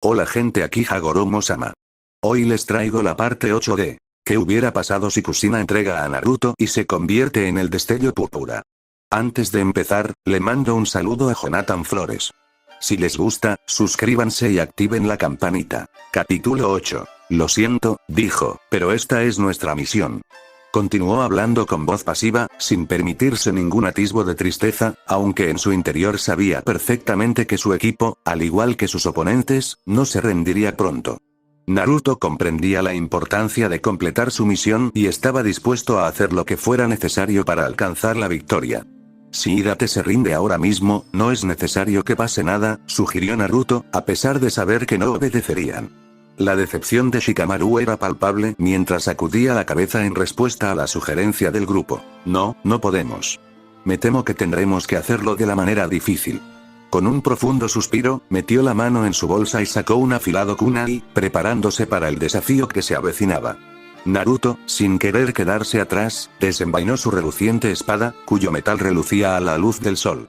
Hola gente, aquí Hagoromo-sama. Hoy les traigo la parte 8 de ¿qué hubiera pasado si Kushina entrega a Naruto y se convierte en el destello púrpura? Antes de empezar, le mando un saludo a Jonathan Flores. Si les gusta, suscríbanse y activen la campanita. Capítulo 8. Lo siento, dijo, pero esta es nuestra misión. Continuó hablando con voz pasiva, sin permitirse ningún atisbo de tristeza, aunque en su interior sabía perfectamente que su equipo, al igual que sus oponentes, no se rendiría pronto. Naruto comprendía la importancia de completar su misión y estaba dispuesto a hacer lo que fuera necesario para alcanzar la victoria. Si Hidate se rinde ahora mismo, no es necesario que pase nada, sugirió Naruto, a pesar de saber que no obedecerían. La decepción de Shikamaru era palpable mientras sacudía la cabeza en respuesta a la sugerencia del grupo. No podemos. Me temo que tendremos que hacerlo de la manera difícil. Con un profundo suspiro, metió la mano en su bolsa y sacó un afilado kunai, preparándose para el desafío que se avecinaba. Naruto, sin querer quedarse atrás, desenvainó su reluciente espada, cuyo metal relucía a la luz del sol.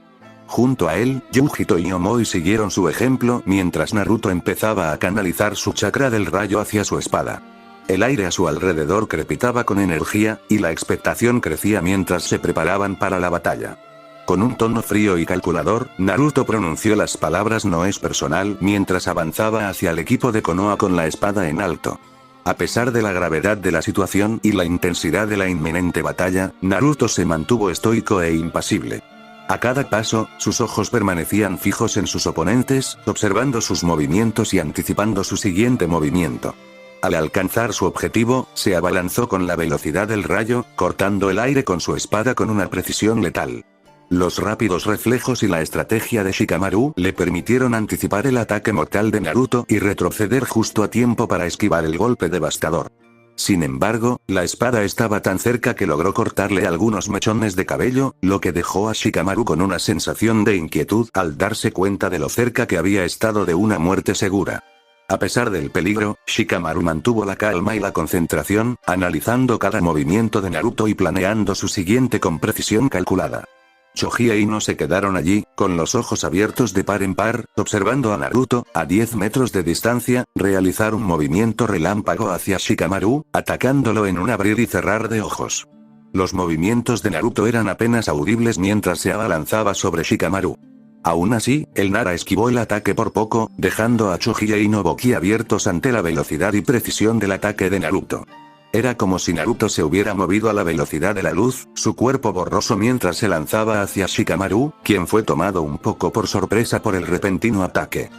Junto a él, Yujito y Omoi siguieron su ejemplo mientras Naruto empezaba a canalizar su chakra del rayo hacia su espada. El aire a su alrededor crepitaba con energía, y la expectación crecía mientras se preparaban para la batalla. Con un tono frío y calculador, Naruto pronunció las palabras "no es personal" mientras avanzaba hacia el equipo de Konoha con la espada en alto. A pesar de la gravedad de la situación y la intensidad de la inminente batalla, Naruto se mantuvo estoico e impasible. A cada paso, sus ojos permanecían fijos en sus oponentes, observando sus movimientos y anticipando su siguiente movimiento. Al alcanzar su objetivo, se abalanzó con la velocidad del rayo, cortando el aire con su espada con una precisión letal. Los rápidos reflejos y la estrategia de Shikamaru le permitieron anticipar el ataque mortal de Naruto y retroceder justo a tiempo para esquivar el golpe devastador. Sin embargo, la espada estaba tan cerca que logró cortarle algunos mechones de cabello, lo que dejó a Shikamaru con una sensación de inquietud al darse cuenta de lo cerca que había estado de una muerte segura. A pesar del peligro, Shikamaru mantuvo la calma y la concentración, analizando cada movimiento de Naruto y planeando su siguiente con precisión calculada. Choji e Ino se quedaron allí, con los ojos abiertos de par en par, observando a Naruto, a 10 metros de distancia, realizar un movimiento relámpago hacia Shikamaru, atacándolo en un abrir y cerrar de ojos. Los movimientos de Naruto eran apenas audibles mientras se abalanzaba sobre Shikamaru. Aún así, el Nara esquivó el ataque por poco, dejando a Choji e Ino boquiabiertos ante la velocidad y precisión del ataque de Naruto. Era como si Naruto se hubiera movido a la velocidad de la luz, su cuerpo borroso mientras se lanzaba hacia Shikamaru, quien fue tomado un poco por sorpresa por el repentino ataque.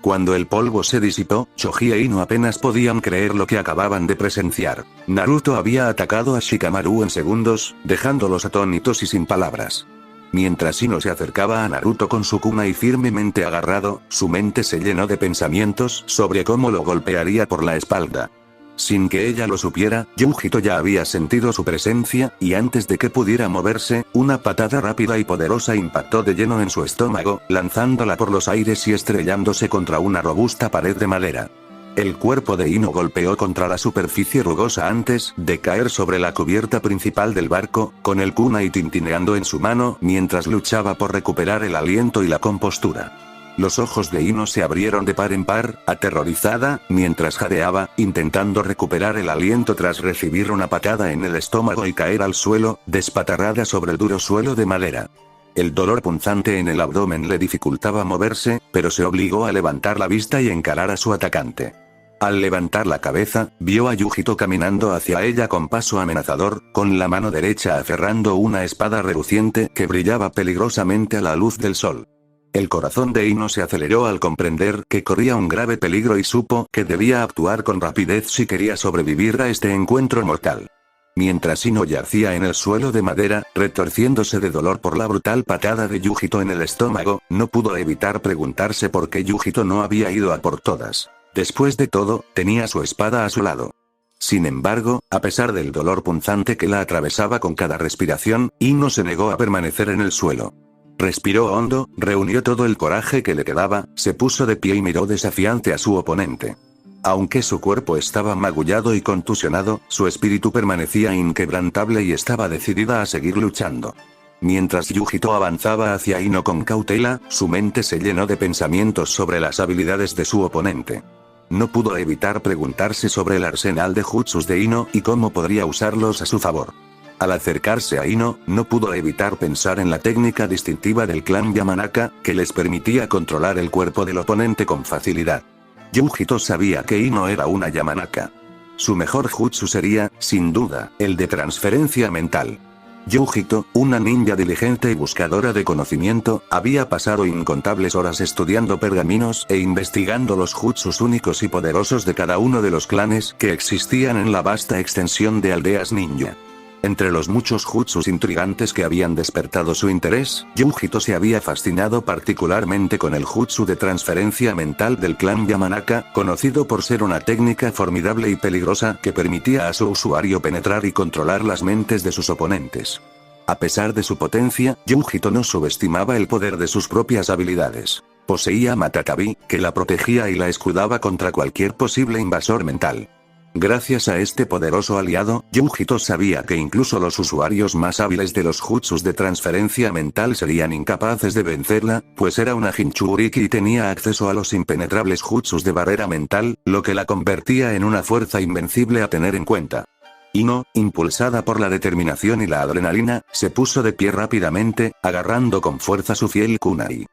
Cuando el polvo se disipó, Choji e Ino apenas podían creer lo que acababan de presenciar. Naruto había atacado a Shikamaru en segundos, dejándolos atónitos y sin palabras. Mientras Ino se acercaba a Naruto con su kunai firmemente agarrado, su mente se llenó de pensamientos sobre cómo lo golpearía por la espalda. Sin que ella lo supiera, Yujito ya había sentido su presencia, y antes de que pudiera moverse, una patada rápida y poderosa impactó de lleno en su estómago, lanzándola por los aires y estrellándose contra una robusta pared de madera. El cuerpo de Ino golpeó contra la superficie rugosa antes de caer sobre la cubierta principal del barco, con el kunai tintineando en su mano mientras luchaba por recuperar el aliento y la compostura. Los ojos de Ino se abrieron de par en par, aterrorizada, mientras jadeaba, intentando recuperar el aliento tras recibir una patada en el estómago y caer al suelo, despatarrada sobre el duro suelo de madera. El dolor punzante en el abdomen le dificultaba moverse, pero se obligó a levantar la vista y encarar a su atacante. Al levantar la cabeza, vio a Yujito caminando hacia ella con paso amenazador, con la mano derecha aferrando una espada reluciente que brillaba peligrosamente a la luz del sol. El corazón de Ino se aceleró al comprender que corría un grave peligro y supo que debía actuar con rapidez si quería sobrevivir a este encuentro mortal. Mientras Ino yacía en el suelo de madera, retorciéndose de dolor por la brutal patada de Yujito en el estómago, no pudo evitar preguntarse por qué Yujito no había ido a por todas. Después de todo, tenía su espada a su lado. Sin embargo, a pesar del dolor punzante que la atravesaba con cada respiración, Ino se negó a permanecer en el suelo. Respiró hondo, reunió todo el coraje que le quedaba, se puso de pie y miró desafiante a su oponente. Aunque su cuerpo estaba magullado y contusionado, su espíritu permanecía inquebrantable y estaba decidida a seguir luchando. Mientras Yujito avanzaba hacia Ino con cautela, su mente se llenó de pensamientos sobre las habilidades de su oponente. No pudo evitar preguntarse sobre el arsenal de jutsus de Ino y cómo podría usarlos a su favor. Al acercarse a Ino, no pudo evitar pensar en la técnica distintiva del clan Yamanaka, que les permitía controlar el cuerpo del oponente con facilidad. Yujito sabía que Ino era una Yamanaka. Su mejor jutsu sería, sin duda, el de transferencia mental. Yujito, una ninja diligente y buscadora de conocimiento, había pasado incontables horas estudiando pergaminos e investigando los jutsus únicos y poderosos de cada uno de los clanes que existían en la vasta extensión de aldeas ninja. Entre los muchos jutsus intrigantes que habían despertado su interés, Yujito se había fascinado particularmente con el jutsu de transferencia mental del clan Yamanaka, conocido por ser una técnica formidable y peligrosa que permitía a su usuario penetrar y controlar las mentes de sus oponentes. A pesar de su potencia, Yujito no subestimaba el poder de sus propias habilidades. Poseía Matatabi, que la protegía y la escudaba contra cualquier posible invasor mental. Gracias a este poderoso aliado, Yujito sabía que incluso los usuarios más hábiles de los jutsus de transferencia mental serían incapaces de vencerla, pues era una Jinchuriki y tenía acceso a los impenetrables jutsus de barrera mental, lo que la convertía en una fuerza invencible a tener en cuenta. Ino, impulsada por la determinación y la adrenalina, se puso de pie rápidamente, agarrando con fuerza su fiel kunai.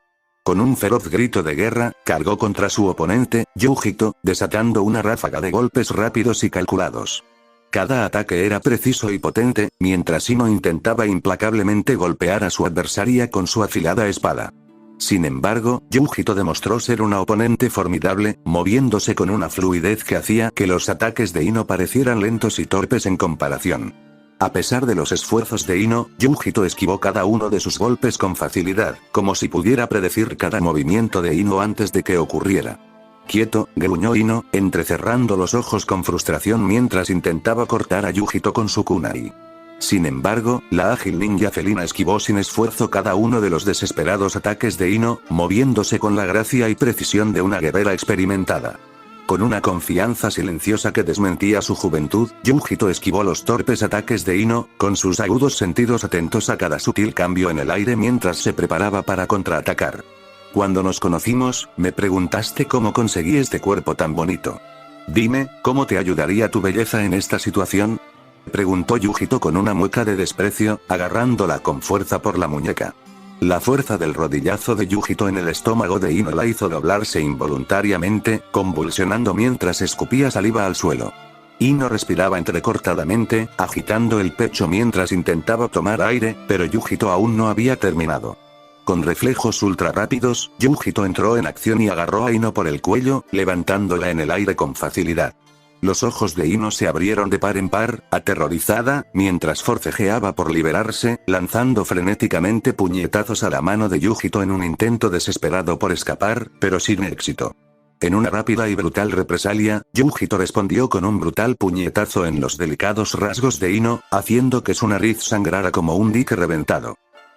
Con un feroz grito de guerra, cargó contra su oponente, Yujito, desatando una ráfaga de golpes rápidos y calculados. Cada ataque era preciso y potente, mientras Ino intentaba implacablemente golpear a su adversaria con su afilada espada. Sin embargo, Yujito demostró ser una oponente formidable, moviéndose con una fluidez que hacía que los ataques de Ino parecieran lentos y torpes en comparación. A pesar de los esfuerzos de Ino, Yujito esquivó cada uno de sus golpes con facilidad, como si pudiera predecir cada movimiento de Ino antes de que ocurriera. Quieto, gruñó Ino, entrecerrando los ojos con frustración mientras intentaba cortar a Yujito con su kunai. Sin embargo, la ágil ninja felina esquivó sin esfuerzo cada uno de los desesperados ataques de Ino, moviéndose con la gracia y precisión de una guerrera experimentada. Con una confianza silenciosa que desmentía su juventud, Yujito esquivó los torpes ataques de Ino, con sus agudos sentidos atentos a cada sutil cambio en el aire mientras se preparaba para contraatacar. Cuando nos conocimos, me preguntaste cómo conseguí este cuerpo tan bonito. Dime, ¿cómo te ayudaría tu belleza en esta situación? Preguntó Yujito con una mueca de desprecio, agarrándola con fuerza por la muñeca. La fuerza del rodillazo de Yujito en el estómago de Ino la hizo doblarse involuntariamente, convulsionando mientras escupía saliva al suelo. Ino respiraba entrecortadamente, agitando el pecho mientras intentaba tomar aire, pero Yujito aún no había terminado. Con reflejos ultra rápidos, Yujito entró en acción y agarró a Ino por el cuello, levantándola en el aire con facilidad. Los ojos de Ino se abrieron de par en par, aterrorizada, mientras forcejeaba por liberarse, lanzando frenéticamente puñetazos a la mano de Yujito en un intento desesperado por escapar, pero sin éxito. En una rápida y brutal represalia, Yujito respondió con un brutal puñetazo en los delicados rasgos de Ino, haciendo que su nariz sangrara como un dique reventado.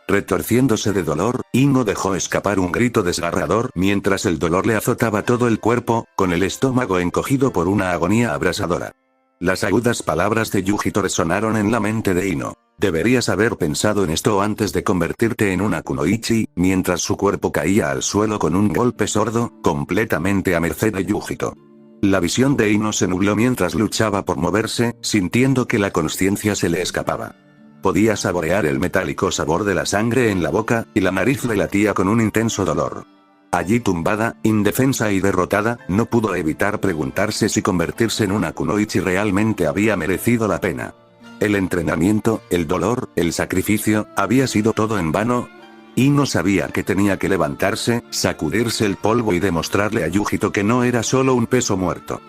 Retorciéndose de dolor, Ino dejó escapar un grito desgarrador mientras el dolor le azotaba todo el cuerpo, con el estómago encogido por una agonía abrasadora. Las agudas palabras de Yujito resonaron en la mente de Ino. Deberías haber pensado en esto antes de convertirte en una kunoichi, mientras su cuerpo caía al suelo con un golpe sordo, completamente a merced de Yujito. La visión de Ino se nubló mientras luchaba por moverse, sintiendo que la consciencia se le escapaba. Podía saborear el metálico sabor de la sangre en la boca, y la nariz le latía con un intenso dolor. Allí tumbada, indefensa y derrotada, no pudo evitar preguntarse si convertirse en una kunoichi realmente había merecido la pena. El entrenamiento, el dolor, el sacrificio, ¿había sido todo en vano? Ino sabía que tenía que levantarse, sacudirse el polvo y demostrarle a Yujito que no era solo un peso muerto.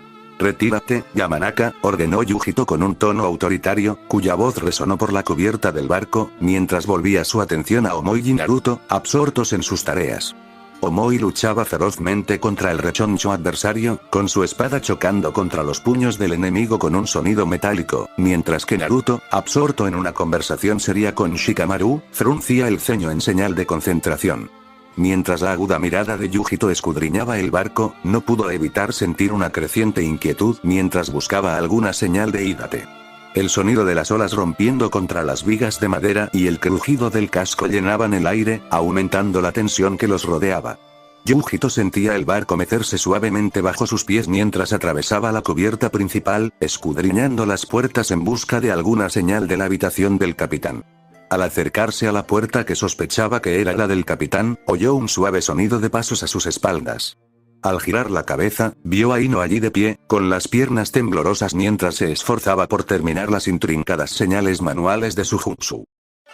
«Retírate, Yamanaka», ordenó Yujito con un tono autoritario, cuya voz resonó por la cubierta del barco, mientras volvía su atención a Omoi y Naruto, absortos en sus tareas. Omoi luchaba ferozmente contra el rechoncho adversario, con su espada chocando contra los puños del enemigo con un sonido metálico, mientras que Naruto, absorto en una conversación seria con Shikamaru, fruncía el ceño en señal de concentración. Mientras la aguda mirada de Yujito escudriñaba el barco, no pudo evitar sentir una creciente inquietud mientras buscaba alguna señal de Hidate. El sonido de las olas rompiendo contra las vigas de madera y el crujido del casco llenaban el aire, aumentando la tensión que los rodeaba. Yujito sentía el barco mecerse suavemente bajo sus pies mientras atravesaba la cubierta principal, escudriñando las puertas en busca de alguna señal de la habitación del capitán. Al acercarse a la puerta que sospechaba que era la del capitán, oyó un suave sonido de pasos a sus espaldas. Al girar la cabeza, vio a Ino allí de pie, con las piernas temblorosas mientras se esforzaba por terminar las intrincadas señales manuales de su jutsu.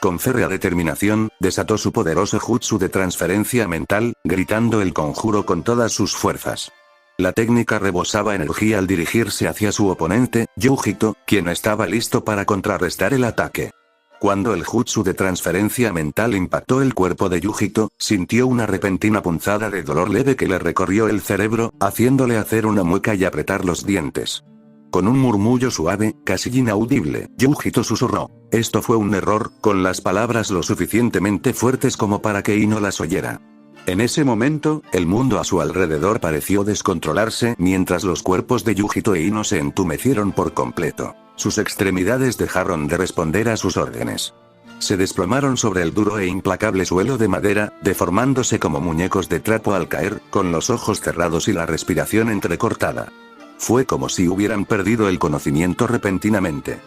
Con férrea determinación, desató su poderoso jutsu de transferencia mental, gritando el conjuro con todas sus fuerzas. La técnica rebosaba energía al dirigirse hacia su oponente, Yujito, quien estaba listo para contrarrestar el ataque. Cuando el jutsu de transferencia mental impactó el cuerpo de Yujito, sintió una repentina punzada de dolor leve que le recorrió el cerebro, haciéndole hacer una mueca y apretar los dientes. Con un murmullo suave, casi inaudible, Yujito susurró: «Esto fue un error», con las palabras lo suficientemente fuertes como para que Ino las oyera. En ese momento, el mundo a su alrededor pareció descontrolarse mientras los cuerpos de Yujito e Ino se entumecieron por completo. Sus extremidades dejaron de responder a sus órdenes. Se desplomaron sobre el duro e implacable suelo de madera, deformándose como muñecos de trapo al caer, con los ojos cerrados y la respiración entrecortada. Fue como si hubieran perdido el conocimiento repentinamente.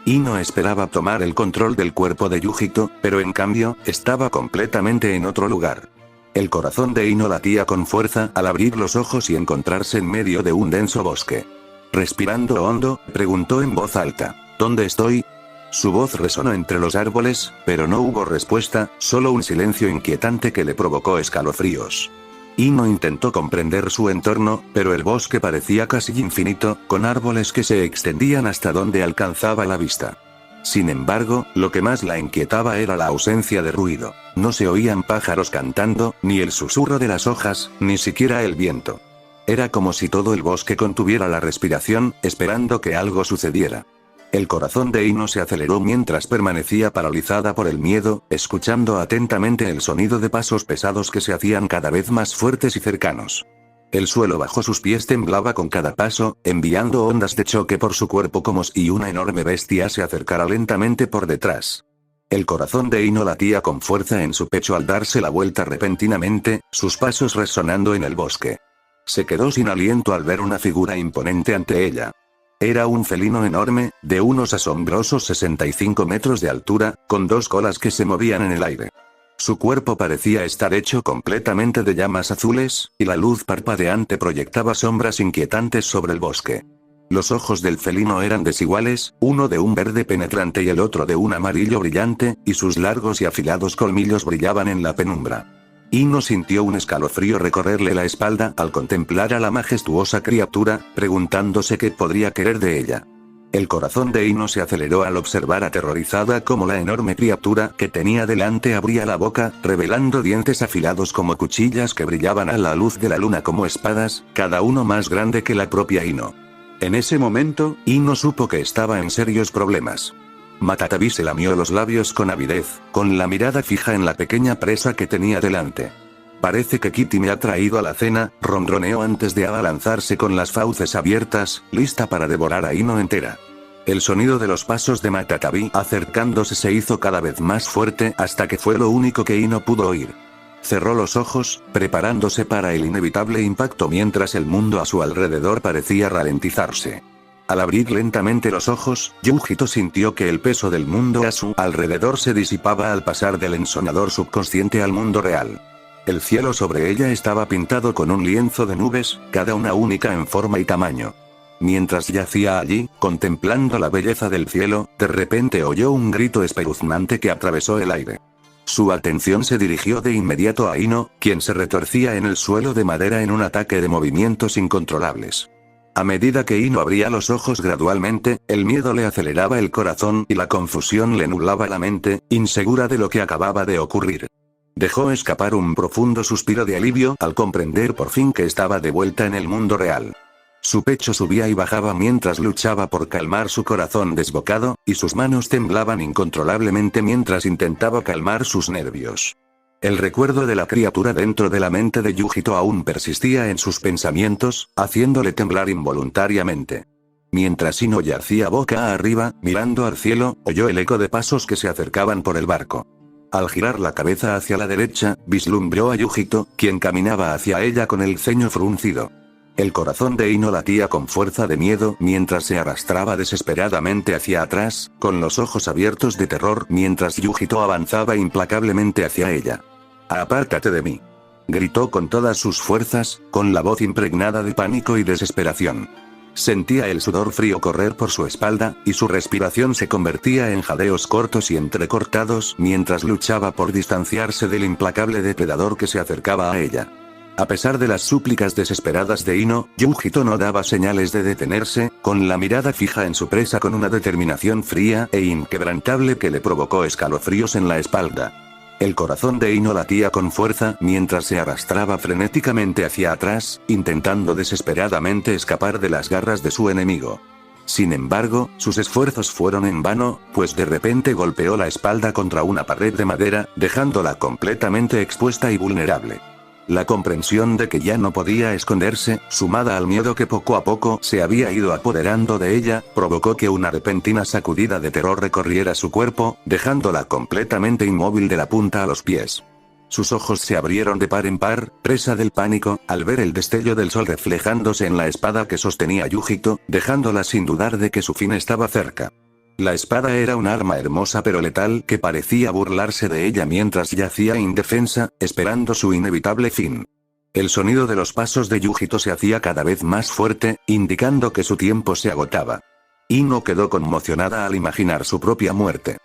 Ino esperaba tomar el control del cuerpo de Yujito, pero en cambio, estaba completamente en otro lugar. El corazón de Ino latía con fuerza al abrir los ojos y encontrarse en medio de un denso bosque. Respirando hondo, preguntó en voz alta: «¿Dónde estoy?». Su voz resonó entre los árboles, pero no hubo respuesta, solo un silencio inquietante que le provocó escalofríos. Ino intentó comprender su entorno, pero el bosque parecía casi infinito, con árboles que se extendían hasta donde alcanzaba la vista. Sin embargo, lo que más la inquietaba era la ausencia de ruido. No se oían pájaros cantando, ni el susurro de las hojas, ni siquiera el viento. Era como si todo el bosque contuviera la respiración, esperando que algo sucediera. El corazón de Ino se aceleró mientras permanecía paralizada por el miedo, escuchando atentamente el sonido de pasos pesados que se hacían cada vez más fuertes y cercanos. El suelo bajo sus pies temblaba con cada paso, enviando ondas de choque por su cuerpo como si una enorme bestia se acercara lentamente por detrás. El corazón de Ino latía con fuerza en su pecho al darse la vuelta repentinamente, sus pasos resonando en el bosque. Se quedó sin aliento al ver una figura imponente ante ella. Era un felino enorme, de unos asombrosos 65 metros de altura, con dos colas que se movían en el aire. Su cuerpo parecía estar hecho completamente de llamas azules, y la luz parpadeante proyectaba sombras inquietantes sobre el bosque. Los ojos del felino eran desiguales, uno de un verde penetrante y el otro de un amarillo brillante, y sus largos y afilados colmillos brillaban en la penumbra. Ino sintió un escalofrío recorrerle la espalda al contemplar a la majestuosa criatura, preguntándose qué podría querer de ella. El corazón de Ino se aceleró al observar aterrorizada cómo la enorme criatura que tenía delante abría la boca, revelando dientes afilados como cuchillas que brillaban a la luz de la luna como espadas, cada uno más grande que la propia Ino. En ese momento, Ino supo que estaba en serios problemas. Matatabi se lamió los labios con avidez, con la mirada fija en la pequeña presa que tenía delante. «Parece que Kitty me ha traído a la cena», ronroneó antes de abalanzarse con las fauces abiertas, lista para devorar a Ino entera. El sonido de los pasos de Matatabi acercándose se hizo cada vez más fuerte hasta que fue lo único que Ino pudo oír. Cerró los ojos, preparándose para el inevitable impacto mientras el mundo a su alrededor parecía ralentizarse. Al abrir lentamente los ojos, Yujito sintió que el peso del mundo a su alrededor se disipaba al pasar del ensonador subconsciente al mundo real. El cielo sobre ella estaba pintado con un lienzo de nubes, cada una única en forma y tamaño. Mientras yacía allí, contemplando la belleza del cielo, de repente oyó un grito espeluznante que atravesó el aire. Su atención se dirigió de inmediato a Ino, quien se retorcía en el suelo de madera en un ataque de movimientos incontrolables. A medida que Ino abría los ojos gradualmente, el miedo le aceleraba el corazón y la confusión le nublaba la mente, insegura de lo que acababa de ocurrir. Dejó escapar un profundo suspiro de alivio al comprender por fin que estaba de vuelta en el mundo real. Su pecho subía y bajaba mientras luchaba por calmar su corazón desbocado, y sus manos temblaban incontrolablemente mientras intentaba calmar sus nervios. El recuerdo de la criatura dentro de la mente de Yujito aún persistía en sus pensamientos, haciéndole temblar involuntariamente. Mientras Ino yacía boca arriba, mirando al cielo, oyó el eco de pasos que se acercaban por el barco. Al girar la cabeza hacia la derecha, vislumbró a Yujito, quien caminaba hacia ella con el ceño fruncido. El corazón de Ino latía con fuerza de miedo mientras se arrastraba desesperadamente hacia atrás, con los ojos abiertos de terror mientras Yujito avanzaba implacablemente hacia ella. «Apártate de mí», gritó con todas sus fuerzas, con la voz impregnada de pánico y desesperación. Sentía el sudor frío correr por su espalda, y su respiración se convertía en jadeos cortos y entrecortados mientras luchaba por distanciarse del implacable depredador que se acercaba a ella. A pesar de las súplicas desesperadas de Ino, Yujito no daba señales de detenerse, con la mirada fija en su presa con una determinación fría e inquebrantable que le provocó escalofríos en la espalda. El corazón de Ino latía con fuerza mientras se arrastraba frenéticamente hacia atrás, intentando desesperadamente escapar de las garras de su enemigo. Sin embargo, sus esfuerzos fueron en vano, pues de repente golpeó la espalda contra una pared de madera, dejándola completamente expuesta y vulnerable. La comprensión de que ya no podía esconderse, sumada al miedo que poco a poco se había ido apoderando de ella, provocó que una repentina sacudida de terror recorriera su cuerpo, dejándola completamente inmóvil de la punta a los pies. Sus ojos se abrieron de par en par, presa del pánico, al ver el destello del sol reflejándose en la espada que sostenía Yujito, dejándola sin dudar de que su fin estaba cerca. La espada era un arma hermosa pero letal que parecía burlarse de ella mientras yacía indefensa, esperando su inevitable fin. El sonido de los pasos de Yujito se hacía cada vez más fuerte, indicando que su tiempo se agotaba. Ino quedó conmocionada al imaginar su propia muerte.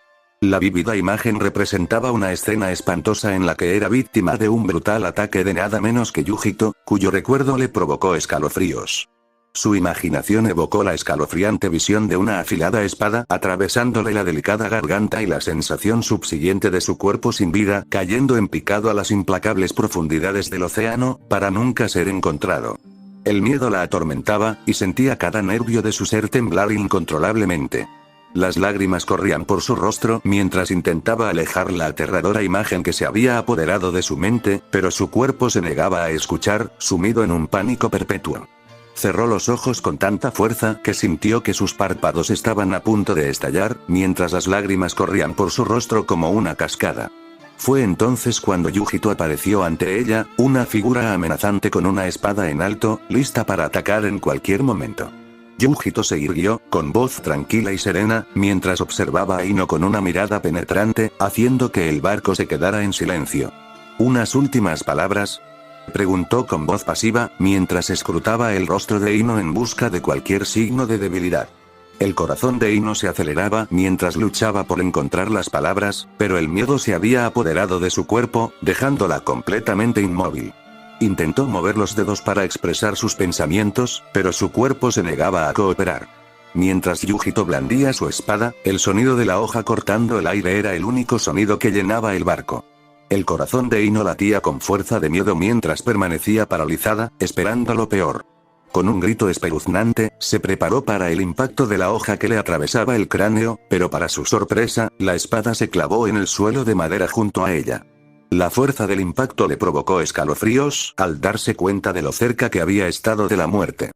La vívida imagen representaba una escena espantosa en la que era víctima de un brutal ataque de nada menos que Yujito, cuyo recuerdo le provocó escalofríos. Su imaginación evocó la escalofriante visión de una afilada espada atravesándole la delicada garganta y la sensación subsiguiente de su cuerpo sin vida cayendo en picado a las implacables profundidades del océano, para nunca ser encontrado. El miedo la atormentaba, y sentía cada nervio de su ser temblar incontrolablemente. Las lágrimas corrían por su rostro mientras intentaba alejar la aterradora imagen que se había apoderado de su mente, pero su cuerpo se negaba a escuchar, sumido en un pánico perpetuo. Cerró los ojos con tanta fuerza que sintió que sus párpados estaban a punto de estallar, mientras las lágrimas corrían por su rostro como una cascada. Fue entonces cuando Yujito apareció ante ella, una figura amenazante con una espada en alto, lista para atacar en cualquier momento. Yujito se irguió, con voz tranquila y serena, mientras observaba a Ino con una mirada penetrante, haciendo que el barco se quedara en silencio. ¿Unas últimas palabras?, preguntó con voz pasiva, mientras escrutaba el rostro de Ino en busca de cualquier signo de debilidad. El corazón de Ino se aceleraba mientras luchaba por encontrar las palabras, pero el miedo se había apoderado de su cuerpo, dejándola completamente inmóvil. Intentó mover los dedos para expresar sus pensamientos, pero su cuerpo se negaba a cooperar. Mientras Yujito blandía su espada, el sonido de la hoja cortando el aire era el único sonido que llenaba el barco. El corazón de Ino latía con fuerza de miedo mientras permanecía paralizada, esperando lo peor. Con un grito espeluznante, se preparó para el impacto de la hoja que le atravesaba el cráneo, pero para su sorpresa, la espada se clavó en el suelo de madera junto a ella. La fuerza del impacto le provocó escalofríos, al darse cuenta de lo cerca que había estado de la muerte.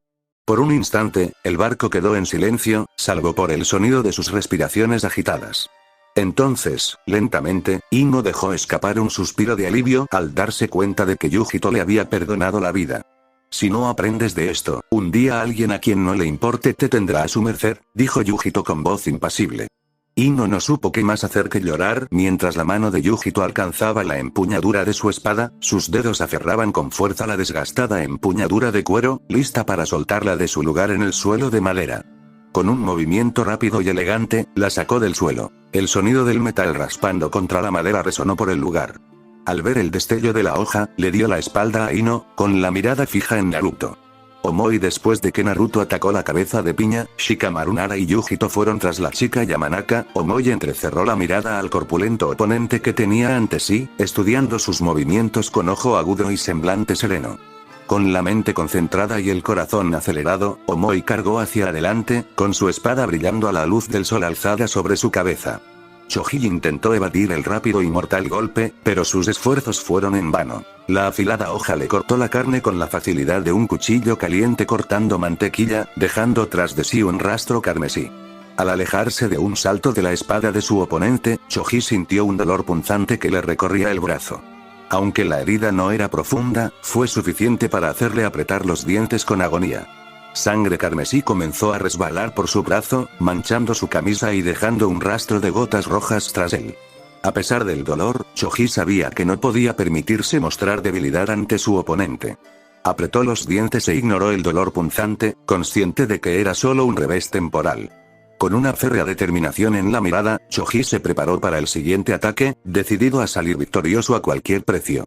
Por un instante, el barco quedó en silencio, salvo por el sonido de sus respiraciones agitadas. Entonces, lentamente, Ino dejó escapar un suspiro de alivio al darse cuenta de que Yujito le había perdonado la vida. Si no aprendes de esto, un día alguien a quien no le importe te tendrá a su merced, dijo Yujito con voz impasible. Ino no supo qué más hacer que llorar mientras la mano de Yujito alcanzaba la empuñadura de su espada, sus dedos aferraban con fuerza la desgastada empuñadura de cuero, lista para soltarla de su lugar en el suelo de madera. Con un movimiento rápido y elegante, la sacó del suelo. El sonido del metal raspando contra la madera resonó por el lugar. Al ver el destello de la hoja, le dio la espalda a Ino, con la mirada fija en Naruto. Omoi después de que Naruto atacó la cabeza de piña, Shikamaru Nara y Yujito fueron tras la chica Yamanaka, Omoi entrecerró la mirada al corpulento oponente que tenía ante sí, estudiando sus movimientos con ojo agudo y semblante sereno. Con la mente concentrada y el corazón acelerado, Omoi cargó hacia adelante, con su espada brillando a la luz del sol alzada sobre su cabeza. Choji intentó evadir el rápido y mortal golpe, pero sus esfuerzos fueron en vano. La afilada hoja le cortó la carne con la facilidad de un cuchillo caliente cortando mantequilla, dejando tras de sí un rastro carmesí. Al alejarse de un salto de la espada de su oponente, Choji sintió un dolor punzante que le recorría el brazo. Aunque la herida no era profunda, fue suficiente para hacerle apretar los dientes con agonía. Sangre carmesí comenzó a resbalar por su brazo, manchando su camisa y dejando un rastro de gotas rojas tras él. A pesar del dolor, Choji sabía que no podía permitirse mostrar debilidad ante su oponente. Apretó los dientes e ignoró el dolor punzante, consciente de que era solo un revés temporal. Con una férrea determinación en la mirada, Choji se preparó para el siguiente ataque, decidido a salir victorioso a cualquier precio.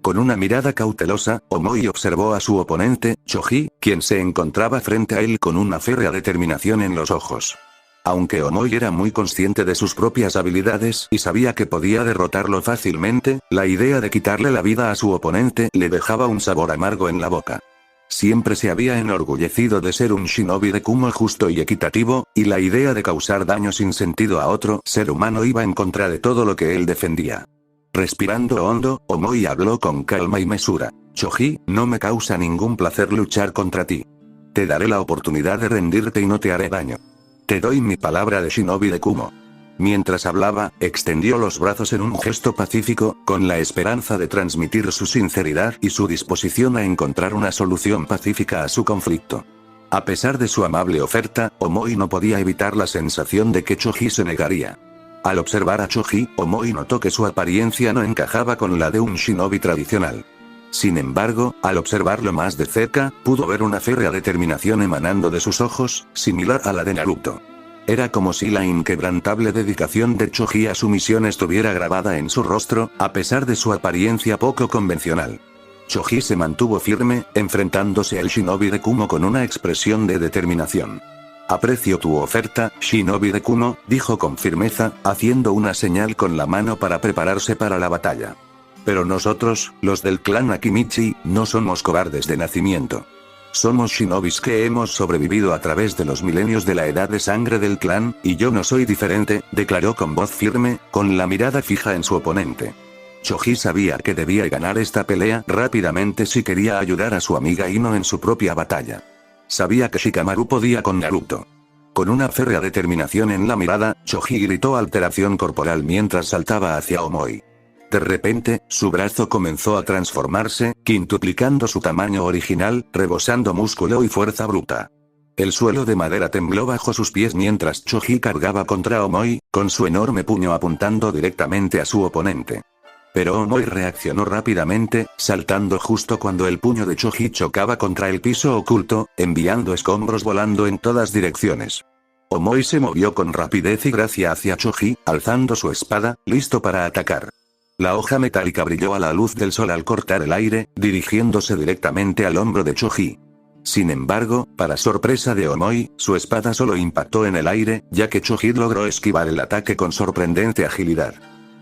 Con una mirada cautelosa, Omoi observó a su oponente, Choji, quien se encontraba frente a él con una férrea determinación en los ojos. Aunque Omoi era muy consciente de sus propias habilidades y sabía que podía derrotarlo fácilmente, la idea de quitarle la vida a su oponente le dejaba un sabor amargo en la boca. Siempre se había enorgullecido de ser un shinobi de Kumo justo y equitativo, y la idea de causar daño sin sentido a otro ser humano iba en contra de todo lo que él defendía. Respirando hondo, Omoi habló con calma y mesura. Choji, no me causa ningún placer luchar contra ti. Te daré la oportunidad de rendirte y no te haré daño. Te doy mi palabra de shinobi de Kumo. Mientras hablaba, extendió los brazos en un gesto pacífico, con la esperanza de transmitir su sinceridad y su disposición a encontrar una solución pacífica a su conflicto. A pesar de su amable oferta, Omoi no podía evitar la sensación de que Choji se negaría. Al observar a Choji, Omoi notó que su apariencia no encajaba con la de un shinobi tradicional. Sin embargo, al observarlo más de cerca, pudo ver una férrea determinación emanando de sus ojos, similar a la de Naruto. Era como si la inquebrantable dedicación de Choji a su misión estuviera grabada en su rostro, a pesar de su apariencia poco convencional. Choji se mantuvo firme, enfrentándose al shinobi de Kumo con una expresión de determinación. Aprecio tu oferta, shinobi de Kumo, dijo con firmeza, haciendo una señal con la mano para prepararse para la batalla. Pero nosotros, los del clan Akimichi, no somos cobardes de nacimiento. Somos shinobis que hemos sobrevivido a través de los milenios de la edad de sangre del clan, y yo no soy diferente, declaró con voz firme, con la mirada fija en su oponente. Choji sabía que debía ganar esta pelea rápidamente si quería ayudar a su amiga Ino en su propia batalla. Sabía que Shikamaru podía con Naruto. Con una férrea determinación en la mirada, Choji gritó alteración corporal mientras saltaba hacia Omoi. De repente, su brazo comenzó a transformarse, quintuplicando su tamaño original, rebosando músculo y fuerza bruta. El suelo de madera tembló bajo sus pies mientras Choji cargaba contra Omoi, con su enorme puño apuntando directamente a su oponente. Pero Omoi reaccionó rápidamente, saltando justo cuando el puño de Choji chocaba contra el piso oculto, enviando escombros volando en todas direcciones. Omoi se movió con rapidez y gracia hacia Choji, alzando su espada, listo para atacar. La hoja metálica brilló a la luz del sol al cortar el aire, dirigiéndose directamente al hombro de Choji. Sin embargo, para sorpresa de Omoi, su espada solo impactó en el aire, ya que Choji logró esquivar el ataque con sorprendente agilidad.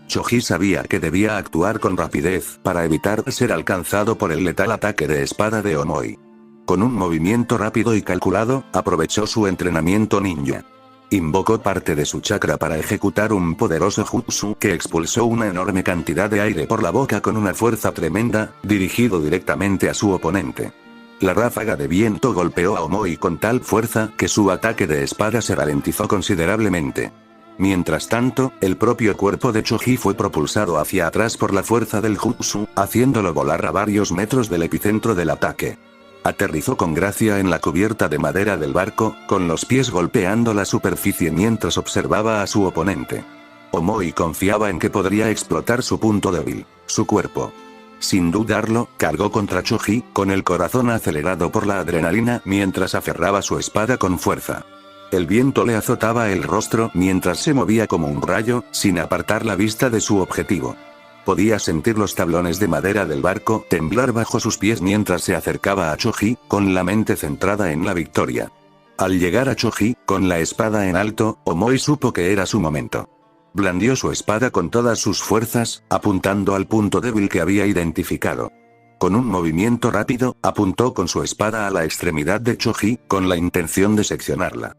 Choji sabía que debía actuar con rapidez para evitar ser alcanzado por el letal ataque de espada de Omoi. Con un movimiento rápido y calculado, aprovechó su entrenamiento ninja. Invocó parte de su chakra para ejecutar un poderoso jutsu que expulsó una enorme cantidad de aire por la boca con una fuerza tremenda, dirigido directamente a su oponente. La ráfaga de viento golpeó a Omoi con tal fuerza que su ataque de espada se ralentizó considerablemente. Mientras tanto, el propio cuerpo de Choji fue propulsado hacia atrás por la fuerza del jutsu, haciéndolo volar a varios metros del epicentro del ataque. Aterrizó con gracia en la cubierta de madera del barco, con los pies golpeando la superficie mientras observaba a su oponente. Omoi confiaba en que podría explotar su punto débil, su cuerpo. Sin dudarlo, cargó contra Choji, con el corazón acelerado por la adrenalina mientras aferraba su espada con fuerza. El viento le azotaba el rostro mientras se movía como un rayo, sin apartar la vista de su objetivo. Podía sentir los tablones de madera del barco temblar bajo sus pies mientras se acercaba a Choji, con la mente centrada en la victoria. Al llegar a Choji, con la espada en alto, Omoi supo que era su momento. Blandió su espada con todas sus fuerzas, apuntando al punto débil que había identificado. Con un movimiento rápido, apuntó con su espada a la extremidad de Choji, con la intención de seccionarla.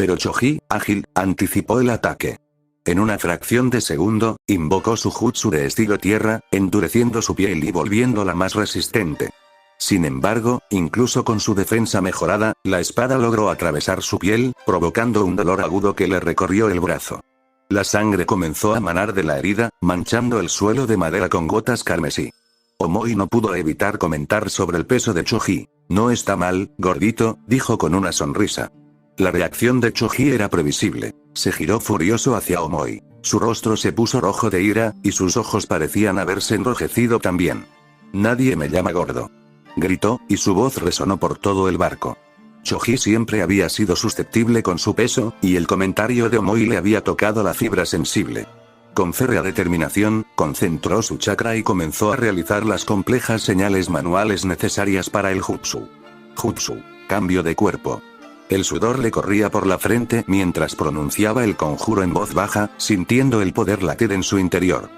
Pero Choji, ágil, anticipó el ataque. En una fracción de segundo, invocó su jutsu de estilo tierra, endureciendo su piel y volviéndola más resistente. Sin embargo, incluso con su defensa mejorada, la espada logró atravesar su piel, provocando un dolor agudo que le recorrió el brazo. La sangre comenzó a manar de la herida, manchando el suelo de madera con gotas carmesí. Omoi no pudo evitar comentar sobre el peso de Choji. No está mal, gordito, dijo con una sonrisa. La reacción de Choji era previsible. Se giró furioso hacia Omoi. Su rostro se puso rojo de ira, y sus ojos parecían haberse enrojecido también. «Nadie me llama gordo», gritó, y su voz resonó por todo el barco. Choji siempre había sido susceptible con su peso, y el comentario de Omoi le había tocado la fibra sensible. Con férrea determinación, concentró su chakra y comenzó a realizar las complejas señales manuales necesarias para el jutsu. Jutsu. Cambio de cuerpo. El sudor le corría por la frente mientras pronunciaba el conjuro en voz baja, sintiendo el poder latir en su interior.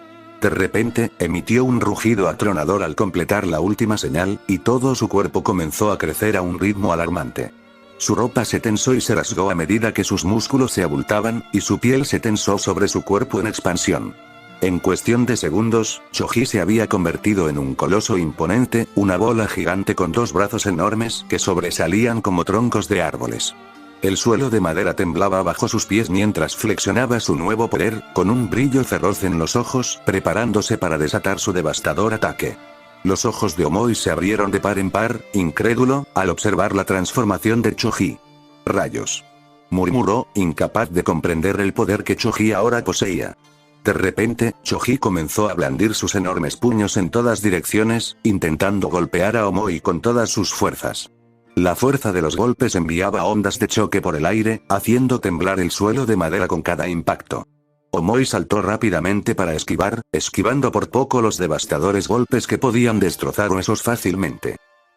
De repente, emitió un rugido atronador al completar la última señal, y todo su cuerpo comenzó a crecer a un ritmo alarmante. Su ropa se tensó y se rasgó a medida que sus músculos se abultaban, y su piel se tensó sobre su cuerpo en expansión. En cuestión de segundos, Choji se había convertido en un coloso imponente, una bola gigante con dos brazos enormes que sobresalían como troncos de árboles. El suelo de madera temblaba bajo sus pies mientras flexionaba su nuevo poder, con un brillo feroz en los ojos, preparándose para desatar su devastador ataque. Los ojos de Omoi se abrieron de par en par, incrédulo, al observar la transformación de Choji. «Rayos», murmuró, incapaz de comprender el poder que Choji ahora poseía. De repente, Choji comenzó a blandir sus enormes puños en todas direcciones, intentando golpear a Omoi con todas sus fuerzas. La fuerza de los golpes enviaba ondas de choque por el aire, haciendo temblar el suelo de madera con cada impacto. Omoi saltó rápidamente para esquivar, esquivando por poco los devastadores golpes que podían destrozar huesos fácilmente.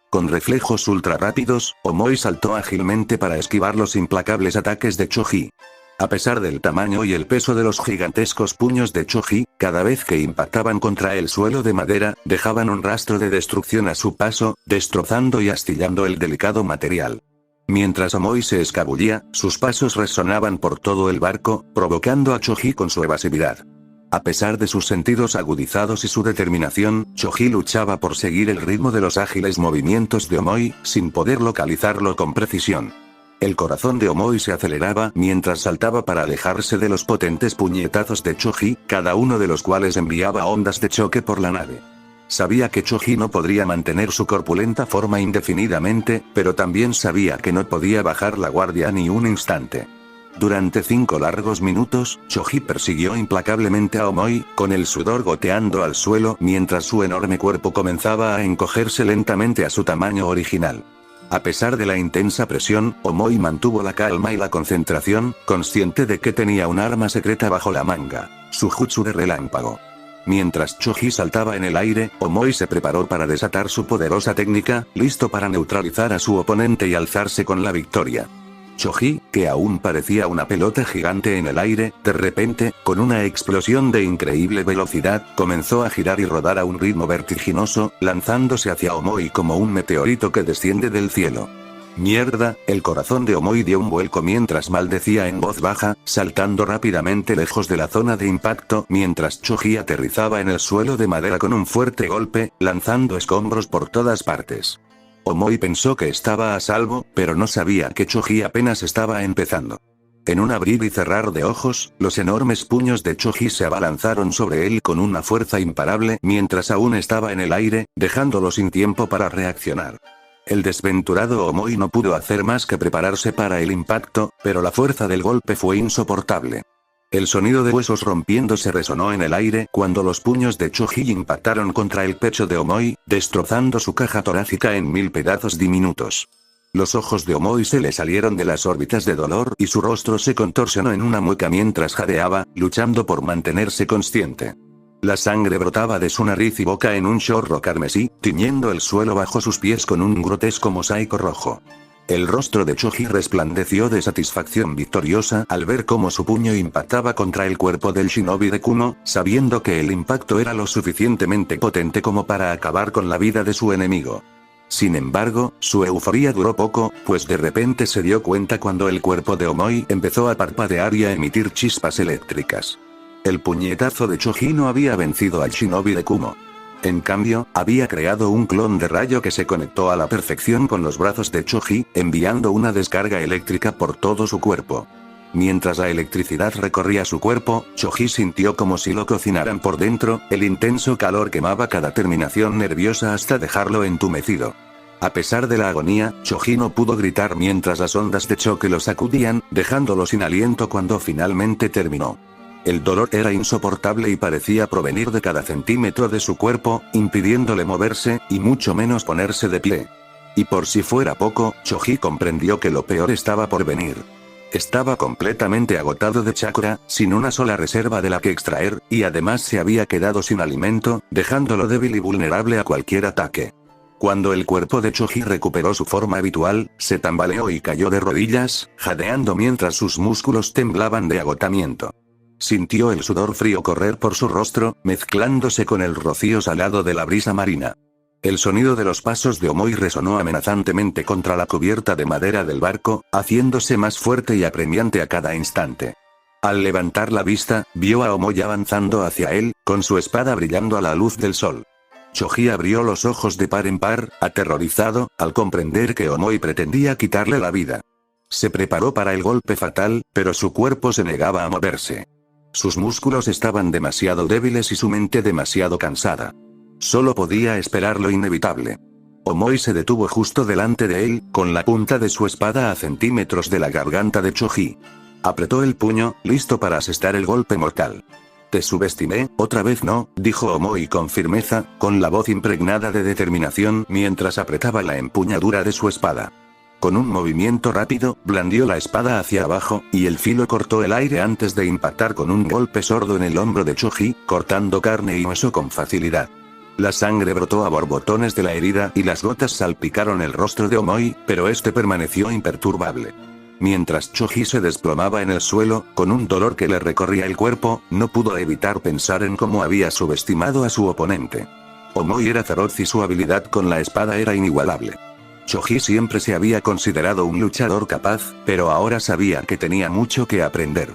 Con reflejos ultra rápidos, Omoi saltó ágilmente para esquivar los implacables ataques de Choji. A pesar del tamaño y el peso de los gigantescos puños de Choji, cada vez que impactaban contra el suelo de madera, dejaban un rastro de destrucción a su paso, destrozando y astillando el delicado material. Mientras Omoi se escabullía, sus pasos resonaban por todo el barco, provocando a Choji con su evasividad. A pesar de sus sentidos agudizados y su determinación, Choji luchaba por seguir el ritmo de los ágiles movimientos de Omoi, sin poder localizarlo con precisión. El corazón de Omoi se aceleraba mientras saltaba para alejarse de los potentes puñetazos de Choji, cada uno de los cuales enviaba ondas de choque por la nave. Sabía que Choji no podría mantener su corpulenta forma indefinidamente, pero también sabía que no podía bajar la guardia ni un instante. Durante 5 largos minutos, Choji persiguió implacablemente a Omoi, con el sudor goteando al suelo mientras su enorme cuerpo comenzaba a encogerse lentamente a su tamaño original. A pesar de la intensa presión, Omoi mantuvo la calma y la concentración, consciente de que tenía un arma secreta bajo la manga, su jutsu de relámpago. Mientras Choji saltaba en el aire, Omoi se preparó para desatar su poderosa técnica, listo para neutralizar a su oponente y alzarse con la victoria. Choji, que aún parecía una pelota gigante en el aire, de repente, con una explosión de increíble velocidad, comenzó a girar y rodar a un ritmo vertiginoso, lanzándose hacia Omoi como un meteorito que desciende del cielo. Mierda, el corazón de Omoi dio un vuelco mientras maldecía en voz baja, saltando rápidamente lejos de la zona de impacto mientras Choji aterrizaba en el suelo de madera con un fuerte golpe, lanzando escombros por todas partes. Omoi pensó que estaba a salvo, pero no sabía que Choji apenas estaba empezando. En un abrir y cerrar de ojos, los enormes puños de Choji se abalanzaron sobre él con una fuerza imparable mientras aún estaba en el aire, dejándolo sin tiempo para reaccionar. El desventurado Omoi no pudo hacer más que prepararse para el impacto, pero la fuerza del golpe fue insoportable. El sonido de huesos rompiéndose resonó en el aire cuando los puños de Choji impactaron contra el pecho de Omoi, destrozando su caja torácica en 1000 pedazos diminutos. Los ojos de Omoi se le salieron de las órbitas de dolor y su rostro se contorsionó en una mueca mientras jadeaba, luchando por mantenerse consciente. La sangre brotaba de su nariz y boca en un chorro carmesí, tiñendo el suelo bajo sus pies con un grotesco mosaico rojo. El rostro de Choji resplandeció de satisfacción victoriosa al ver cómo su puño impactaba contra el cuerpo del shinobi de Kuno, sabiendo que el impacto era lo suficientemente potente como para acabar con la vida de su enemigo. Sin embargo, su euforía duró poco, pues de repente se dio cuenta cuando el cuerpo de Omoi empezó a parpadear y a emitir chispas eléctricas. El puñetazo de Choji no había vencido al shinobi de Kumo. En cambio, había creado un clon de rayo que se conectó a la perfección con los brazos de Choji, enviando una descarga eléctrica por todo su cuerpo. Mientras la electricidad recorría su cuerpo, Choji sintió como si lo cocinaran por dentro, el intenso calor quemaba cada terminación nerviosa hasta dejarlo entumecido. A pesar de la agonía, Choji no pudo gritar mientras las ondas de choque lo sacudían, dejándolo sin aliento cuando finalmente terminó. El dolor era insoportable y parecía provenir de cada centímetro de su cuerpo, impidiéndole moverse, y mucho menos ponerse de pie. Y por si fuera poco, Choji comprendió que lo peor estaba por venir. Estaba completamente agotado de chakra, sin una sola reserva de la que extraer, y además se había quedado sin alimento, dejándolo débil y vulnerable a cualquier ataque. Cuando el cuerpo de Choji recuperó su forma habitual, se tambaleó y cayó de rodillas, jadeando mientras sus músculos temblaban de agotamiento. Sintió el sudor frío correr por su rostro, mezclándose con el rocío salado de la brisa marina. El sonido de los pasos de Omoi resonó amenazantemente contra la cubierta de madera del barco, haciéndose más fuerte y apremiante a cada instante. Al levantar la vista, vio a Omoi avanzando hacia él, con su espada brillando a la luz del sol. Choji abrió los ojos de par en par, aterrorizado, al comprender que Omoi pretendía quitarle la vida. Se preparó para el golpe fatal, pero su cuerpo se negaba a moverse. Sus músculos estaban demasiado débiles y su mente demasiado cansada. Solo podía esperar lo inevitable. Omoi se detuvo justo delante de él, con la punta de su espada a centímetros de la garganta de Choji. Apretó el puño, listo para asestar el golpe mortal. «Te subestimé, otra vez no», dijo Omoi con firmeza, con la voz impregnada de determinación mientras apretaba la empuñadura de su espada. Con un movimiento rápido, blandió la espada hacia abajo, y el filo cortó el aire antes de impactar con un golpe sordo en el hombro de Choji, cortando carne y hueso con facilidad. La sangre brotó a borbotones de la herida y las gotas salpicaron el rostro de Omoi, pero este permaneció imperturbable. Mientras Choji se desplomaba en el suelo, con un dolor que le recorría el cuerpo, no pudo evitar pensar en cómo había subestimado a su oponente. Omoi era feroz y su habilidad con la espada era inigualable. Choji siempre se había considerado un luchador capaz, pero ahora sabía que tenía mucho que aprender.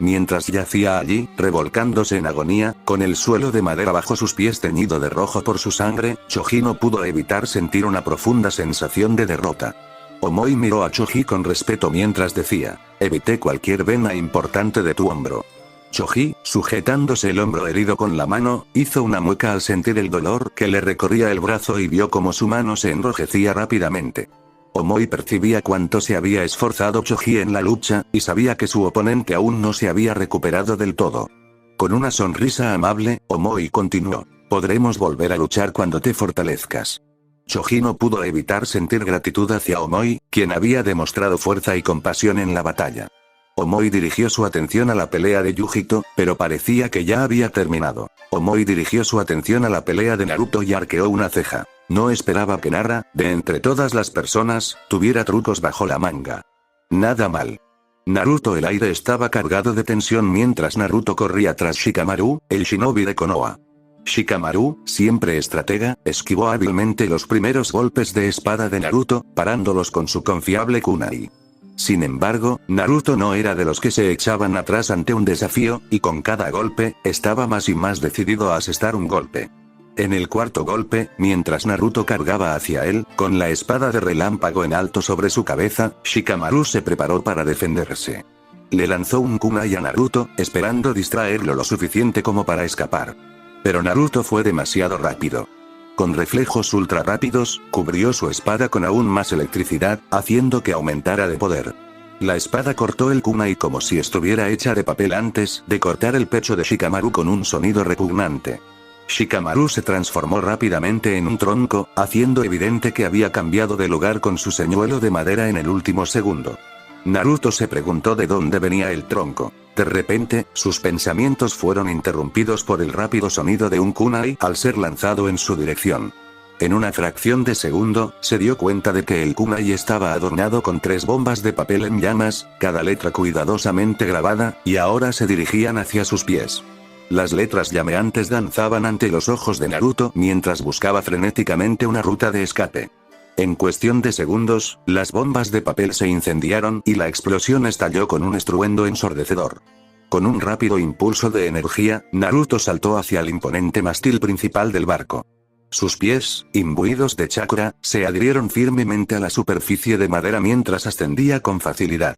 Mientras yacía allí, revolcándose en agonía, con el suelo de madera bajo sus pies teñido de rojo por su sangre, Choji no pudo evitar sentir una profunda sensación de derrota. Omoi miró a Choji con respeto mientras decía: «Evité cualquier vena importante de tu hombro». Choji, sujetándose el hombro herido con la mano, hizo una mueca al sentir el dolor que le recorría el brazo y vio cómo su mano se enrojecía rápidamente. Omoi percibía cuánto se había esforzado Choji en la lucha, y sabía que su oponente aún no se había recuperado del todo. Con una sonrisa amable, Omoi continuó: «Podremos volver a luchar cuando te fortalezcas». Choji no pudo evitar sentir gratitud hacia Omoi, quien había demostrado fuerza y compasión en la batalla. Omoi dirigió su atención a la pelea de Yujito, pero parecía que ya había terminado. Omoi dirigió su atención a la pelea de Naruto y arqueó una ceja. No esperaba que Nara, de entre todas las personas, tuviera trucos bajo la manga. Nada mal. Naruto. El aire estaba cargado de tensión mientras Naruto corría tras Shikamaru, el shinobi de Konoha. Shikamaru, siempre estratega, esquivó hábilmente los primeros golpes de espada de Naruto, parándolos con su confiable kunai. Sin embargo, Naruto no era de los que se echaban atrás ante un desafío, y con cada golpe, estaba más y más decidido a asestar un golpe. En el cuarto golpe, mientras Naruto cargaba hacia él, con la espada de relámpago en alto sobre su cabeza, Shikamaru se preparó para defenderse. Le lanzó un kunai a Naruto, esperando distraerlo lo suficiente como para escapar. Pero Naruto fue demasiado rápido. Con reflejos ultra rápidos, cubrió su espada con aún más electricidad, haciendo que aumentara de poder. La espada cortó el kunai como si estuviera hecha de papel antes de cortar el pecho de Shikamaru con un sonido repugnante. Shikamaru se transformó rápidamente en un tronco, haciendo evidente que había cambiado de lugar con su señuelo de madera en el último segundo. Naruto se preguntó de dónde venía el tronco. De repente, sus pensamientos fueron interrumpidos por el rápido sonido de un kunai al ser lanzado en su dirección. En una fracción de segundo, se dio cuenta de que el kunai estaba adornado con 3 bombas de papel en llamas, cada letra cuidadosamente grabada, y ahora se dirigían hacia sus pies. Las letras llameantes danzaban ante los ojos de Naruto mientras buscaba frenéticamente una ruta de escape. En cuestión de segundos, las bombas de papel se incendiaron y la explosión estalló con un estruendo ensordecedor. Con un rápido impulso de energía, Naruto saltó hacia el imponente mástil principal del barco. Sus pies, imbuidos de chakra, se adhirieron firmemente a la superficie de madera mientras ascendía con facilidad.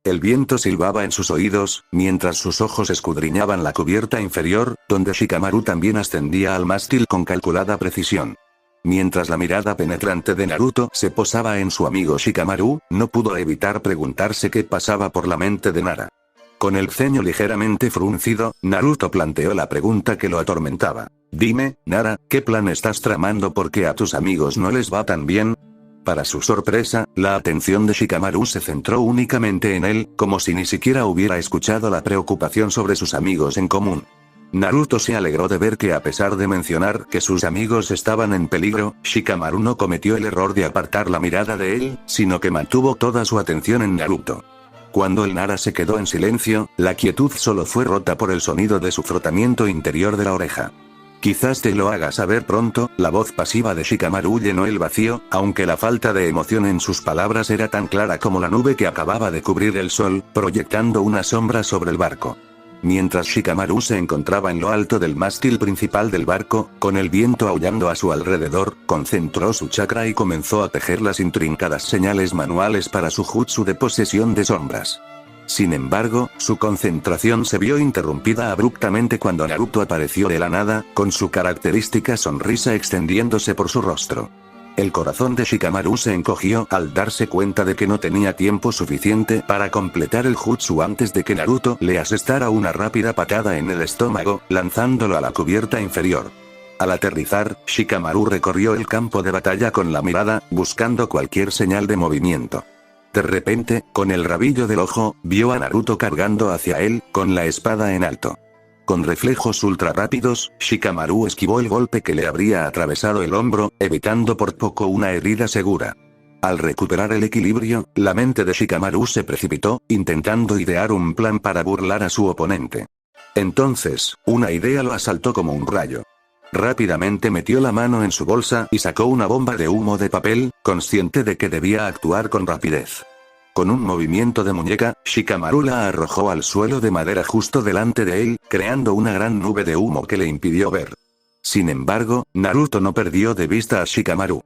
El viento silbaba en sus oídos, mientras sus ojos escudriñaban la cubierta inferior, donde Shikamaru también ascendía al mástil con calculada precisión. Mientras la mirada penetrante de Naruto se posaba en su amigo Shikamaru, no pudo evitar preguntarse qué pasaba por la mente de Nara. Con el ceño ligeramente fruncido, Naruto planteó la pregunta que lo atormentaba. Dime, Nara, ¿qué plan estás tramando porque a tus amigos no les va tan bien? Para su sorpresa, la atención de Shikamaru se centró únicamente en él, como si ni siquiera hubiera escuchado la preocupación sobre sus amigos en común. Naruto se alegró de ver que a pesar de mencionar que sus amigos estaban en peligro, Shikamaru no cometió el error de apartar la mirada de él, sino que mantuvo toda su atención en Naruto. Cuando el Nara se quedó en silencio, la quietud solo fue rota por el sonido de su frotamiento interior de la oreja. Quizás te lo haga saber pronto, la voz pasiva de Shikamaru llenó el vacío, aunque la falta de emoción en sus palabras era tan clara como la nube que acababa de cubrir el sol, proyectando una sombra sobre el barco. Mientras Shikamaru se encontraba en lo alto del mástil principal del barco, con el viento aullando a su alrededor, concentró su chakra y comenzó a tejer las intrincadas señales manuales para su jutsu de posesión de sombras. Sin embargo, su concentración se vio interrumpida abruptamente cuando Naruto apareció de la nada, con su característica sonrisa extendiéndose por su rostro. El corazón de Shikamaru se encogió al darse cuenta de que no tenía tiempo suficiente para completar el jutsu antes de que Naruto le asestara una rápida patada en el estómago, lanzándolo a la cubierta inferior. Al aterrizar, Shikamaru recorrió el campo de batalla con la mirada, buscando cualquier señal de movimiento. De repente, con el rabillo del ojo, vio a Naruto cargando hacia él, con la espada en alto. Con reflejos ultra rápidos, Shikamaru esquivó el golpe que le habría atravesado el hombro, evitando por poco una herida segura. Al recuperar el equilibrio, la mente de Shikamaru se precipitó, intentando idear un plan para burlar a su oponente. Entonces, una idea lo asaltó como un rayo. Rápidamente metió la mano en su bolsa y sacó una bomba de humo de papel, consciente de que debía actuar con rapidez. Con un movimiento de muñeca, Shikamaru la arrojó al suelo de madera justo delante de él, creando una gran nube de humo que le impidió ver. Sin embargo, Naruto no perdió de vista a Shikamaru.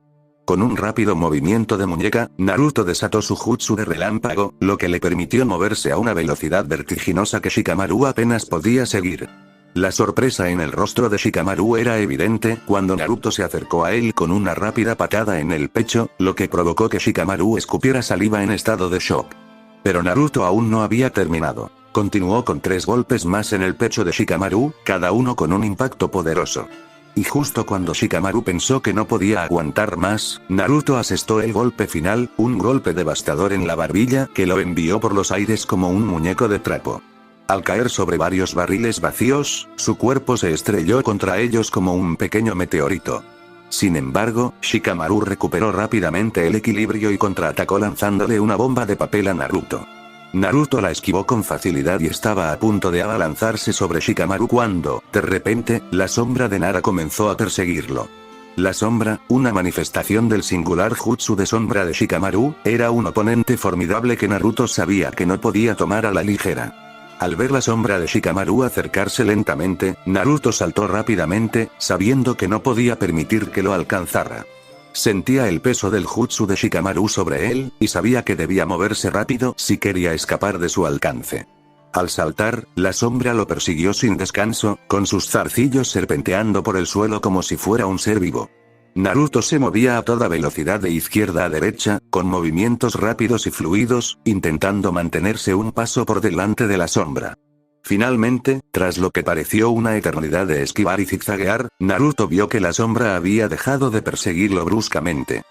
Con un rápido movimiento de muñeca, Naruto desató su jutsu de relámpago, lo que le permitió moverse a una velocidad vertiginosa que Shikamaru apenas podía seguir. La sorpresa en el rostro de Shikamaru era evidente cuando Naruto se acercó a él con una rápida patada en el pecho, lo que provocó que Shikamaru escupiera saliva en estado de shock. Pero Naruto aún no había terminado. Continuó con 3 golpes más en el pecho de Shikamaru, cada uno con un impacto poderoso. Y justo cuando Shikamaru pensó que no podía aguantar más, Naruto asestó el golpe final, un golpe devastador en la barbilla que lo envió por los aires como un muñeco de trapo. Al caer sobre varios barriles vacíos, su cuerpo se estrelló contra ellos como un pequeño meteorito. Sin embargo, Shikamaru recuperó rápidamente el equilibrio y contraatacó lanzándole una bomba de papel a Naruto. Naruto la esquivó con facilidad y estaba a punto de abalanzarse sobre Shikamaru cuando, de repente, la sombra de Nara comenzó a perseguirlo. La sombra, una manifestación del singular jutsu de sombra de Shikamaru, era un oponente formidable que Naruto sabía que no podía tomar a la ligera. Al ver la sombra de Shikamaru acercarse lentamente, Naruto saltó rápidamente, sabiendo que no podía permitir que lo alcanzara. Sentía el peso del jutsu de Shikamaru sobre él, y sabía que debía moverse rápido si quería escapar de su alcance. Al saltar, la sombra lo persiguió sin descanso, con sus zarcillos serpenteando por el suelo como si fuera un ser vivo. Naruto se movía a toda velocidad de izquierda a derecha, con movimientos rápidos y fluidos, intentando mantenerse un paso por delante de la sombra. Finalmente, tras lo que pareció una eternidad de esquivar y zigzaguear, Naruto vio que la sombra había dejado de perseguirlo bruscamente.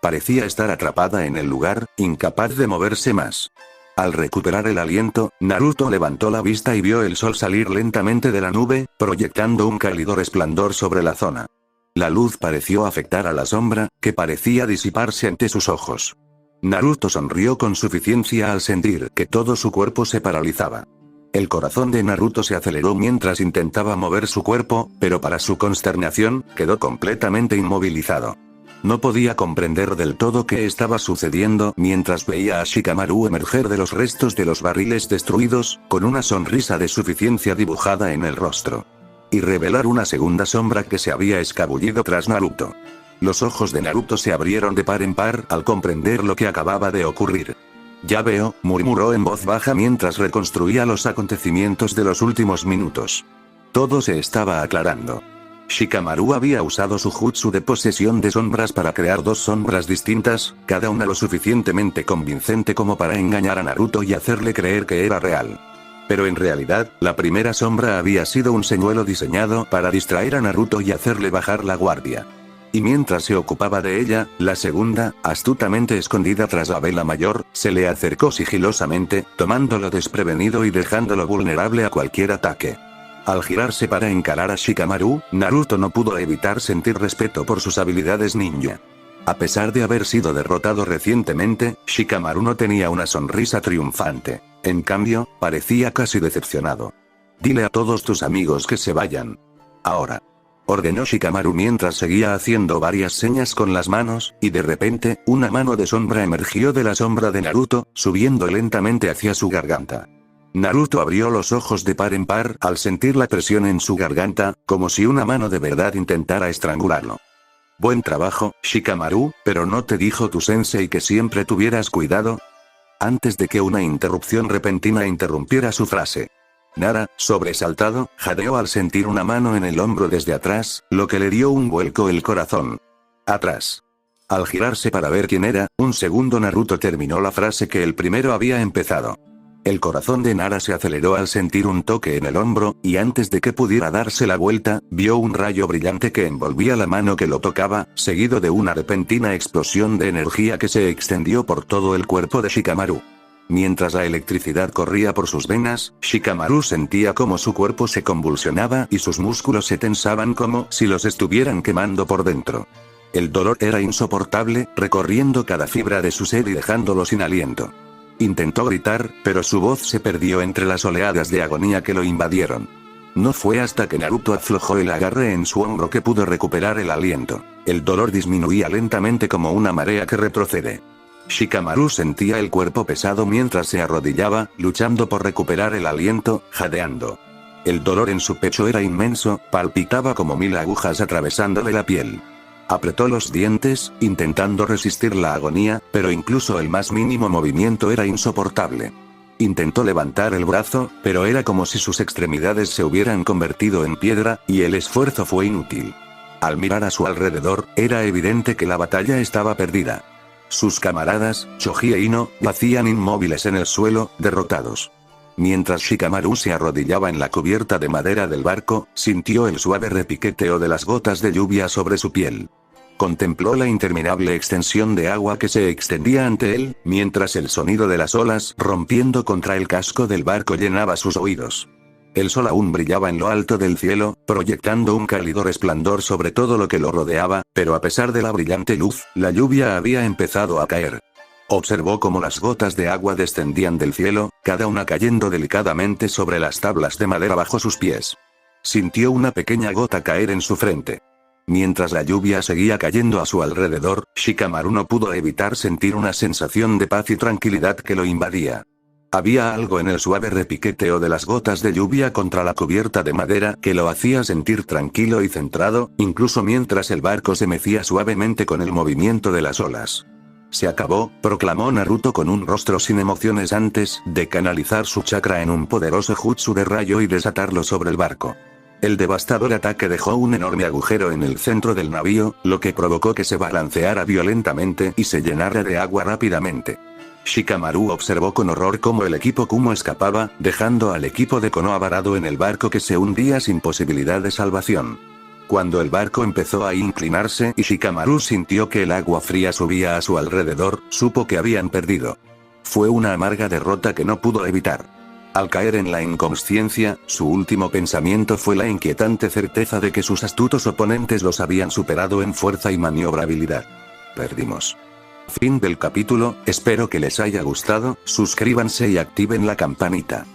Parecía estar atrapada en el lugar, incapaz de moverse más. Al recuperar el aliento, Naruto levantó la vista y vio el sol salir lentamente de la nube, proyectando un cálido resplandor sobre la zona. La luz pareció afectar a la sombra, que parecía disiparse ante sus ojos. Naruto sonrió con suficiencia al sentir que todo su cuerpo se paralizaba. El corazón de Naruto se aceleró mientras intentaba mover su cuerpo, pero para su consternación, quedó completamente inmovilizado. No podía comprender del todo qué estaba sucediendo mientras veía a Shikamaru emerger de los restos de los barriles destruidos, con una sonrisa de suficiencia dibujada en el rostro. Y revelar una segunda sombra que se había escabullido tras Naruto. Los ojos de Naruto se abrieron de par en par al comprender lo que acababa de ocurrir. Ya veo, murmuró en voz baja mientras reconstruía los acontecimientos de los últimos minutos. Todo se estaba aclarando. Shikamaru había usado su jutsu de posesión de sombras para crear dos sombras distintas, cada una lo suficientemente convincente como para engañar a Naruto y hacerle creer que era real. Pero en realidad, la primera sombra había sido un señuelo diseñado para distraer a Naruto y hacerle bajar la guardia. Y mientras se ocupaba de ella, la segunda, astutamente escondida tras la vela mayor, se le acercó sigilosamente, tomándolo desprevenido y dejándolo vulnerable a cualquier ataque. Al girarse para encarar a Shikamaru, Naruto no pudo evitar sentir respeto por sus habilidades ninja. A pesar de haber sido derrotado recientemente, Shikamaru no tenía una sonrisa triunfante. En cambio, parecía casi decepcionado. Dile a todos tus amigos que se vayan. Ahora. Ordenó Shikamaru mientras seguía haciendo varias señas con las manos, y de repente, una mano de sombra emergió de la sombra de Naruto, subiendo lentamente hacia su garganta. Naruto abrió los ojos de par en par al sentir la presión en su garganta, como si una mano de verdad intentara estrangularlo. Buen trabajo, Shikamaru, pero ¿no te dijo tu sensei que siempre tuvieras cuidado? Antes de que una interrupción repentina interrumpiera su frase. Nara, sobresaltado, jadeó al sentir una mano en el hombro desde atrás, lo que le dio un vuelco el corazón. Atrás. Al girarse para ver quién era, un segundo Naruto terminó la frase que el primero había empezado. El corazón de Nara se aceleró al sentir un toque en el hombro, y antes de que pudiera darse la vuelta, vio un rayo brillante que envolvía la mano que lo tocaba, seguido de una repentina explosión de energía que se extendió por todo el cuerpo de Shikamaru. Mientras la electricidad corría por sus venas, Shikamaru sentía como su cuerpo se convulsionaba y sus músculos se tensaban como si los estuvieran quemando por dentro. El dolor era insoportable, recorriendo cada fibra de su ser y dejándolo sin aliento. Intentó gritar, pero su voz se perdió entre las oleadas de agonía que lo invadieron. No fue hasta que Naruto aflojó el agarre en su hombro que pudo recuperar el aliento. El dolor disminuía lentamente como una marea que retrocede. Shikamaru sentía el cuerpo pesado mientras se arrodillaba, luchando por recuperar el aliento, jadeando. El dolor en su pecho era inmenso, palpitaba como 1000 agujas atravesándole la piel. Apretó los dientes, intentando resistir la agonía, pero incluso el más mínimo movimiento era insoportable. Intentó levantar el brazo, pero era como si sus extremidades se hubieran convertido en piedra, y el esfuerzo fue inútil. Al mirar a su alrededor, era evidente que la batalla estaba perdida. Sus camaradas, Choji e Ino, yacían inmóviles en el suelo, derrotados. Mientras Shikamaru se arrodillaba en la cubierta de madera del barco, sintió el suave repiqueteo de las gotas de lluvia sobre su piel. Contempló la interminable extensión de agua que se extendía ante él, mientras el sonido de las olas rompiendo contra el casco del barco llenaba sus oídos. El sol aún brillaba en lo alto del cielo, proyectando un cálido resplandor sobre todo lo que lo rodeaba, pero a pesar de la brillante luz, la lluvia había empezado a caer. Observó cómo las gotas de agua descendían del cielo, cada una cayendo delicadamente sobre las tablas de madera bajo sus pies. Sintió una pequeña gota caer en su frente. Mientras la lluvia seguía cayendo a su alrededor, Shikamaru no pudo evitar sentir una sensación de paz y tranquilidad que lo invadía. Había algo en el suave repiqueteo de las gotas de lluvia contra la cubierta de madera que lo hacía sentir tranquilo y centrado, incluso mientras el barco se mecía suavemente con el movimiento de las olas. Se acabó, proclamó Naruto con un rostro sin emociones antes de canalizar su chakra en un poderoso jutsu de rayo y desatarlo sobre el barco. El devastador ataque dejó un enorme agujero en el centro del navío, lo que provocó que se balanceara violentamente y se llenara de agua rápidamente. Shikamaru observó con horror cómo el equipo Kumo escapaba, dejando al equipo de Konoha varado en el barco que se hundía sin posibilidad de salvación. Cuando el barco empezó a inclinarse y Shikamaru sintió que el agua fría subía a su alrededor, supo que habían perdido. Fue una amarga derrota que no pudo evitar. Al caer en la inconsciencia, su último pensamiento fue la inquietante certeza de que sus astutos oponentes los habían superado en fuerza y maniobrabilidad. Perdimos. Fin del capítulo, espero que les haya gustado, suscríbanse y activen la campanita.